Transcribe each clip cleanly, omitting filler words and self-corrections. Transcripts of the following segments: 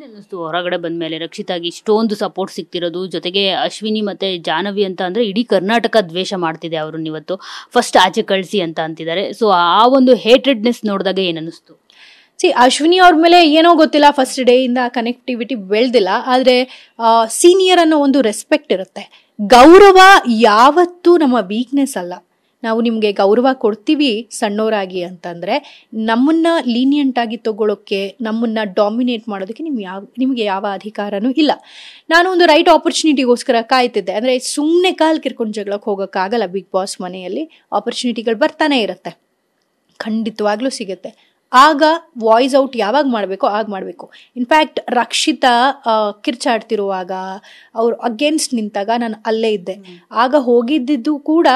ಏನಿಸ್ತು ಹೊರಗಡೆ ಬಂದ್ಮೇಲೆ ರಕ್ಷಿತಾಗಿ ಇಷ್ಟೊಂದು ಸಪೋರ್ಟ್ ಸಿಗ್ತಿರೋದು, ಜೊತೆಗೆ ಅಶ್ವಿನಿ ಮತ್ತೆ ಜಾಹ್ನವಿ ಅಂತ ಅಂದ್ರೆ ಇಡೀ ಕರ್ನಾಟಕ ದ್ವೇಷ ಮಾಡ್ತಿದೆ ಅವ್ರನ್ನ ಇವತ್ತು, ಫಸ್ಟ್ ಆಚೆ ಕಳಿಸಿ ಅಂತ ಅಂತಿದ್ದಾರೆ. ಸೊ ಆ ಒಂದು ಹೇಟ್ರೆಡ್ನೆಸ್ ನೋಡಿದಾಗ ಏನನ್ನಿಸ್ತು? ಅಶ್ವಿನಿ ಅವ್ರ ಮೇಲೆ ಏನೋ ಗೊತ್ತಿಲ್ಲ, ಫಸ್ಟ್ ಡೇ ಇಂದ ಕನೆಕ್ಟಿವಿಟಿ ಬೆಳೆದಿಲ್ಲ. ಆದ್ರೆ ಸೀನಿಯರ್ ಅನ್ನೋ ಒಂದು ರೆಸ್ಪೆಕ್ಟ್ ಇರುತ್ತೆ. ಗೌರವ ಯಾವತ್ತೂ ನಮ್ಮ ವೀಕ್ನೆಸ್ ಅಲ್ಲ. ನಾವು ನಿಮಗೆ ಗೌರವ ಕೊಡ್ತೀವಿ ಸಣ್ಣವರಾಗಿ ಅಂತಂದ್ರೆ ನಮ್ಮನ್ನ ಲೀನಿಯಂಟ್ ಆಗಿ ತಗೊಳ್ಳೋಕೆ, ನಮ್ಮನ್ನ ಡಾಮಿನೇಟ್ ಮಾಡೋದಕ್ಕೆ ನಿಮ್ಗೆ ಯಾವ ಅಧಿಕಾರನೂ ಇಲ್ಲ. ನಾನು ಒಂದು ರೈಟ್ ಆಪರ್ಚುನಿಟಿಗೋಸ್ಕರ ಕಾಯ್ತಿದ್ದೆ. ಅಂದ್ರೆ ಸುಮ್ಮನೆ ಕಾಲ್ ಕಿರ್ಕೊಂಡು ಜಗಳಕ್ಕೆ ಹೋಗೋಕ್ಕಾಗಲ್ಲ. ಬಿಗ್ ಬಾಸ್ ಮನೆಯಲ್ಲಿ ಆಪರ್ಚುನಿಟಿಗಳು ಬರ್ತಾನೆ ಇರುತ್ತೆ, ಖಂಡಿತವಾಗ್ಲೂ ಸಿಗುತ್ತೆ. ಆಗ ವಾಯ್ಸ್ ಔಟ್ ಯಾವಾಗ ಮಾಡಬೇಕು ಆಗ ಮಾಡಬೇಕು. ಇನ್ಫ್ಯಾಕ್ಟ್ ರಕ್ಷಿತಾ ಕಿರ್ಚಾಡ್ತಿರುವಾಗ ಅವ್ರು ಅಗೇನ್ಸ್ಟ್ ನಿಂತಾಗ ನಾನು ಅಲ್ಲೇ ಇದ್ದೆ. ಆಗ ಹೋಗಿದ್ದು ಕೂಡ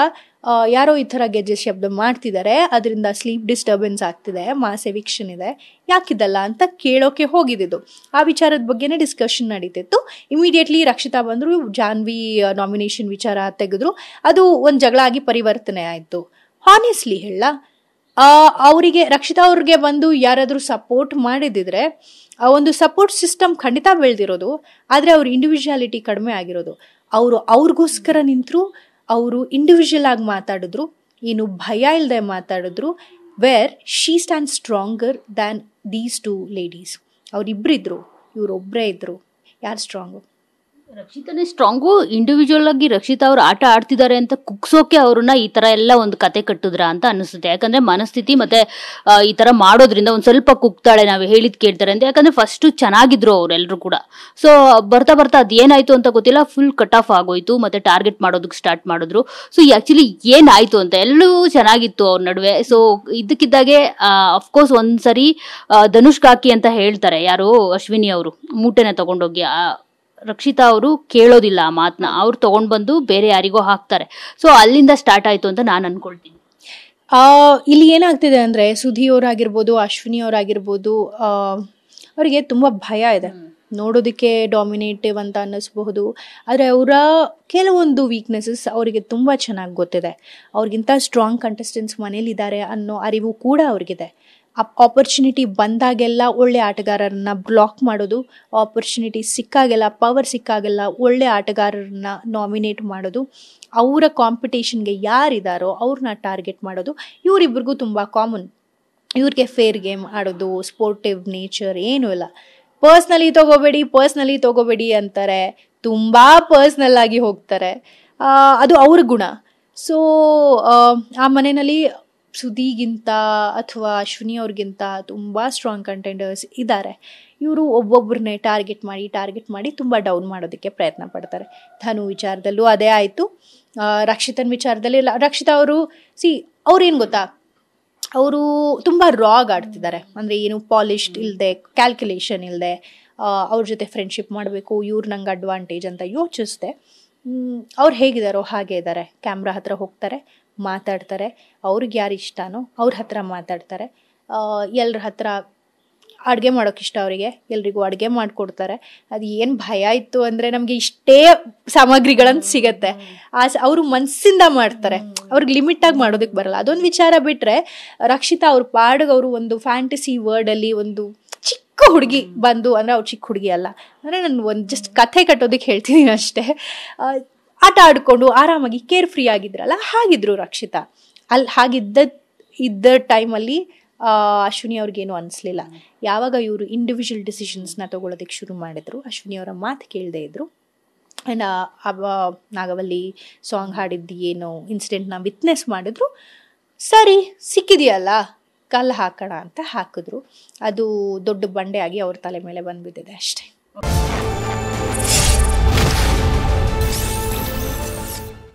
ಯಾರೋ ಈ ಥರ ಗೆಜ್ಜೆ ಶಬ್ದ ಮಾಡ್ತಿದ್ದಾರೆ, ಅದರಿಂದ ಸ್ಲೀಪ್ ಡಿಸ್ಟರ್ಬೆನ್ಸ್ ಆಗ್ತಿದೆ, ಮಾಸ್ ಎವಿಕ್ಷನ್ ಇದೆ, ಯಾಕಿದಲ್ಲ ಅಂತ ಕೇಳೋಕೆ ಹೋಗಿದ್ದು. ಆ ವಿಚಾರದ ಬಗ್ಗೆನೇ ಡಿಸ್ಕಷನ್ ನಡೀತಿತ್ತು. ಇಮಿಡಿಯೇಟ್ಲಿ ರಕ್ಷಿತಾ ಬಂದರು, ಜಾಹ್ನವಿ ನಾಮಿನೇಷನ್ ವಿಚಾರ ತೆಗೆದ್ರು. ಅದು ಒಂದು ಜಗಳ ಆಗಿ ಪರಿವರ್ತನೆ ಆಯಿತು. ಹಾನೆಸ್ಟ್ಲಿ ಹೇಳ, ಅವರಿಗೆ ರಕ್ಷಿತಾ ಅವ್ರಿಗೆ ಬಂದು ಯಾರಾದರೂ ಸಪೋರ್ಟ್ ಮಾಡಿದಿದ್ರೆ ಒಂದು ಸಪೋರ್ಟ್ ಸಿಸ್ಟಮ್ ಖಂಡಿತ ಬೆಳೆದಿರೋದು. ಆದರೆ ಅವ್ರ ಇಂಡಿವಿಜುವಾಲಿಟಿ ಕಡಿಮೆ ಆಗಿರೋದು. ಅವ್ರಿಗೋಸ್ಕರ ನಿಂತರು, ಅವರು ಇಂಡಿವಿಜುವಲ್ ಆಗಿ ಮಾತಾಡಿದ್ರು, ಏನು ಭಯ ಇಲ್ಲದೆ ಮಾತಾಡಿದ್ರು. Where she stand stronger than these two ladies. ಅವರಿಬ್ಬರಿದ್ರು, ಇವರೊಬ್ಬರೇ ಇದ್ರು. ಯಾರು ಸ್ಟ್ರಾಂಗು? ರಕ್ಷಿತಾನೇ ಸ್ಟ್ರಾಂಗು. ಇಂಡಿವಿಜುವಲ್ ಆಗಿ ರಕ್ಷಿತಾ ಅವ್ರು ಆಟ ಆಡ್ತಿದ್ದಾರೆ ಅಂತ ಕುಗ್ಸೋಕೆ ಅವ್ರನ್ನ ಈ ತರ ಎಲ್ಲ ಒಂದು ಕತೆ ಕಟ್ಟಿದ್ರ ಅಂತ ಅನಿಸುತ್ತೆ. ಯಾಕಂದ್ರೆ ಮನಸ್ಥಿತಿ ಮತ್ತೆ ಈ ತರ ಮಾಡೋದ್ರಿಂದ ಒಂದ್ ಸ್ವಲ್ಪ ಕುಗ್ತಾಳೆ, ನಾವು ಹೇಳಿದ್ ಕೇಳ್ತಾರೆ ಅಂತ. ಯಾಕಂದ್ರೆ ಫಸ್ಟ್ ಚೆನ್ನಾಗಿದ್ರು ಅವರೆಲ್ಲರೂ ಕೂಡ. ಸೊ ಬರ್ತಾ ಬರ್ತಾ ಅದೇನಾಯ್ತು ಅಂತ ಗೊತ್ತಿಲ್ಲ, ಫುಲ್ ಕಟ್ ಆಫ್ ಆಗೋಯ್ತು, ಮತ್ತೆ ಟಾರ್ಗೆಟ್ ಮಾಡೋದಕ್ಕೆ ಸ್ಟಾರ್ಟ್ ಮಾಡಿದ್ರು. ಸೊ ಆಕ್ಚುಲಿ ಏನಾಯ್ತು ಅಂತ ಎಲ್ಲವೂ ಚೆನ್ನಾಗಿತ್ತು ಅವ್ರ ನಡುವೆ. ಸೊ ಇದಕ್ಕಿದ್ದಾಗೆ ಅಫ್ಕೋರ್ಸ್ ಒಂದ್ಸರಿ ಧನುಷ್ ಕಾಕಿ ಅಂತ ಹೇಳ್ತಾರೆ, ಯಾರು ಅಶ್ವಿನಿ ಅವರು ಮೂಟೆನ ತಗೊಂಡೋಗಿ. ರಕ್ಷಿತಾ ಅವರು ಕೇಳೋದಿಲ್ಲ ಆ ಮಾತನ್ನ, ಅವ್ರು ತಗೊಂಡ್ ಬಂದು ಬೇರೆ ಯಾರಿಗೋ ಹಾಕ್ತಾರೆ. ಸೊ ಅಲ್ಲಿಂದ ಸ್ಟಾರ್ಟ್ ಆಯ್ತು ಅಂತ ನಾನು ಅನ್ಕೊಳ್ತೀನಿ. ಇಲ್ಲಿ ಏನಾಗ್ತಿದೆ ಅಂದ್ರೆ ಸುಧಿ ಅವರಾಗಿರ್ಬೋದು, ಅಶ್ವಿನಿ ಅವರಾಗಿರ್ಬೋದು, ಅವರಿಗೆ ತುಂಬಾ ಭಯ ಇದೆ. ನೋಡೋದಕ್ಕೆ ಡಾಮಿನೇಟಿವ್ ಅಂತ ಅನ್ನಿಸ್ಬಹುದು, ಆದರೆ ಅವರ ಕೆಲವೊಂದು ವೀಕ್ನೆಸಸ್ ಅವರಿಗೆ ತುಂಬ ಚೆನ್ನಾಗಿ ಗೊತ್ತಿದೆ. ಅವ್ರಿಗಿಂತ ಸ್ಟ್ರಾಂಗ್ ಕಂಟೆಸ್ಟೆಂಟ್ಸ್ ಮನೇಲಿದ್ದಾರೆ ಅನ್ನೋ ಅರಿವು ಕೂಡ ಅವ್ರಿಗಿದೆ. ಆಪರ್ಚುನಿಟಿ ಬಂದಾಗೆಲ್ಲ ಒಳ್ಳೆ ಆಟಗಾರರನ್ನ ಬ್ಲಾಕ್ ಮಾಡೋದು, ಆಪರ್ಚುನಿಟಿ ಸಿಕ್ಕಾಗೆಲ್ಲ, ಪವರ್ ಸಿಕ್ಕಾಗೆಲ್ಲ ಒಳ್ಳೆ ಆಟಗಾರರನ್ನ ನಾಮಿನೇಟ್ ಮಾಡೋದು, ಅವರ ಕಾಂಪಿಟೇಷನ್ಗೆ ಯಾರಿದ್ದಾರೋ ಅವ್ರನ್ನ ಟಾರ್ಗೆಟ್ ಮಾಡೋದು ಇವರಿಬ್ರಿಗೂ ತುಂಬ ಕಾಮನ್. ಇವ್ರಿಗೆ ಫೇರ್ ಗೇಮ್ ಆಡೋದು, ಸ್ಪೋರ್ಟಿವ್ ನೇಚರ್ ಏನೂ ಇಲ್ಲ. ಪರ್ಸ್ನಲಿ ತಗೋಬೇಡಿ ಅಂತಾರೆ, ತುಂಬ ಪರ್ಸ್ನಲ್ ಆಗಿ ಹೋಗ್ತಾರೆ. ಅದು ಅವ್ರ ಗುಣ. ಸೊ ಆ ಮನೆಯಲ್ಲಿ ಸುಧಿಗಿಂತ ಅಥವಾ ಅಶ್ವಿನಿ ಅವ್ರಿಗಿಂತ ತುಂಬ ಸ್ಟ್ರಾಂಗ್ ಕಂಟೆಂಡರ್ಸ್ ಇದ್ದಾರೆ. ಇವರು ಒಬ್ಬೊಬ್ಬರನ್ನೇ ಟಾರ್ಗೆಟ್ ಮಾಡಿ ತುಂಬ ಡೌನ್ ಮಾಡೋದಕ್ಕೆ ಪ್ರಯತ್ನ ಪಡ್ತಾರೆ. ಧನು ವಿಚಾರದಲ್ಲೂ ಅದೇ ಆಯಿತು. ರಕ್ಷಿತನ್ ವಿಚಾರದಲ್ಲಿ ರಕ್ಷಿತಾ ಅವರು ಅವ್ರೇನು ಗೊತ್ತಾ, ಅವರು ತುಂಬ ರಾಗ್ ಆಡ್ತಿದ್ದಾರೆ. ಅಂದರೆ ಏನು ಪಾಲಿಶ್ಡ್ ಇಲ್ಲದೆ, ಕ್ಯಾಲ್ಕುಲೇಷನ್ ಇಲ್ಲದೆ ಅವ್ರ ಜೊತೆ ಫ್ರೆಂಡ್ಶಿಪ್ ಮಾಡಬೇಕು, ಇವ್ರು ನಂಗೆ ಅಡ್ವಾಂಟೇಜ್ ಅಂತ ಯೋಚಿಸ್ದೆ. ಅವ್ರು ಹೇಗಿದ್ದಾರೋ ಹಾಗೆ ಇದ್ದಾರೆ. ಕ್ಯಾಮ್ರಾ ಹತ್ರ ಹೋಗ್ತಾರೆ, ಮಾತಾಡ್ತಾರೆ, ಅವ್ರಿಗೆ ಯಾರು ಇಷ್ಟನೋ ಅವ್ರ ಹತ್ರ ಮಾತಾಡ್ತಾರೆ. ಎಲ್ಲರ ಹತ್ರ ಅಡುಗೆ ಮಾಡೋಕೆ ಇಷ್ಟ ಅವರಿಗೆ, ಎಲ್ರಿಗೂ ಅಡುಗೆ ಮಾಡಿಕೊಡ್ತಾರೆ. ಅದು ಏನು ಭಯ ಇತ್ತು ಅಂದರೆ ನಮಗೆ ಇಷ್ಟೇ ಸಾಮಗ್ರಿಗಳನ್ನು ಸಿಗತ್ತೆ, ಅವರು ಮನಸ್ಸಿಂದ ಮಾಡ್ತಾರೆ. ಅವ್ರಿಗೆ ಲಿಮಿಟಾಗಿ ಮಾಡೋದಕ್ಕೆ ಬರಲ್ಲ. ಅದೊಂದು ವಿಚಾರ ಬಿಟ್ಟರೆ ರಕ್ಷಿತಾ ಅವ್ರ ಪಾಡಿಗೆ ಅವರು ಒಂದು ಫ್ಯಾಂಟಸಿ ವರ್ಡಲ್ಲಿ ಒಂದು ಚಿಕ್ಕ ಹುಡುಗಿ ಬಂದು, ಅಂದರೆ ಅವ್ರು ಚಿಕ್ಕ ಹುಡುಗಿ ಅಲ್ಲ, ಅಂದರೆ ನಾನು ಒಂದು ಜಸ್ಟ್ ಕಥೆ ಕಟ್ಟೋದಕ್ಕೆ ಹೇಳ್ತಿದ್ದೀನಿ ಅಷ್ಟೇ, ಆಟ ಆಡಿಕೊಂಡು ಆರಾಮಾಗಿ ಕೇರ್ ಫ್ರೀ ಆಗಿದ್ರಲ್ಲ ಹಾಗಿದ್ರು ರಕ್ಷಿತಾ. ಇದ್ದ ಟೈಮಲ್ಲಿ ಅಶ್ವಿನಿ ಅವ್ರಿಗೇನು ಅನಿಸ್ಲಿಲ್ಲ. ಯಾವಾಗ ಇವರು ಇಂಡಿವಿಜುವಲ್ ಡಿಸಿಷನ್ಸ್ನ ತಗೊಳ್ಳೋದಕ್ಕೆ ಶುರು ಮಾಡಿದ್ರು, ಅಶ್ವಿನಿ ಅವರ ಮಾತು ಕೇಳದೇ ಇದ್ರು. ಆ್ಯಂಡ್ ನಾಗವಲ್ಲಿ ಸಾಂಗ್ ಹಾಡಿದ್ದು ಏನೋ ಇನ್ಸಿಡೆಂಟ್ನ ವಿಟ್ನೆಸ್ ಮಾಡಿದ್ರು. ಸರಿ ಸಿಕ್ಕಿದೆಯಲ್ಲ ಕಲ್ಲು ಹಾಕೋಣ ಅಂತ ಹಾಕಿದ್ರು. ಅದು ದೊಡ್ಡ ಬಂಡೆ ಆಗಿ ಅವ್ರ ತಲೆ ಮೇಲೆ ಬಂದ್ಬಿಟ್ಟಿದೆ ಅಷ್ಟೇ.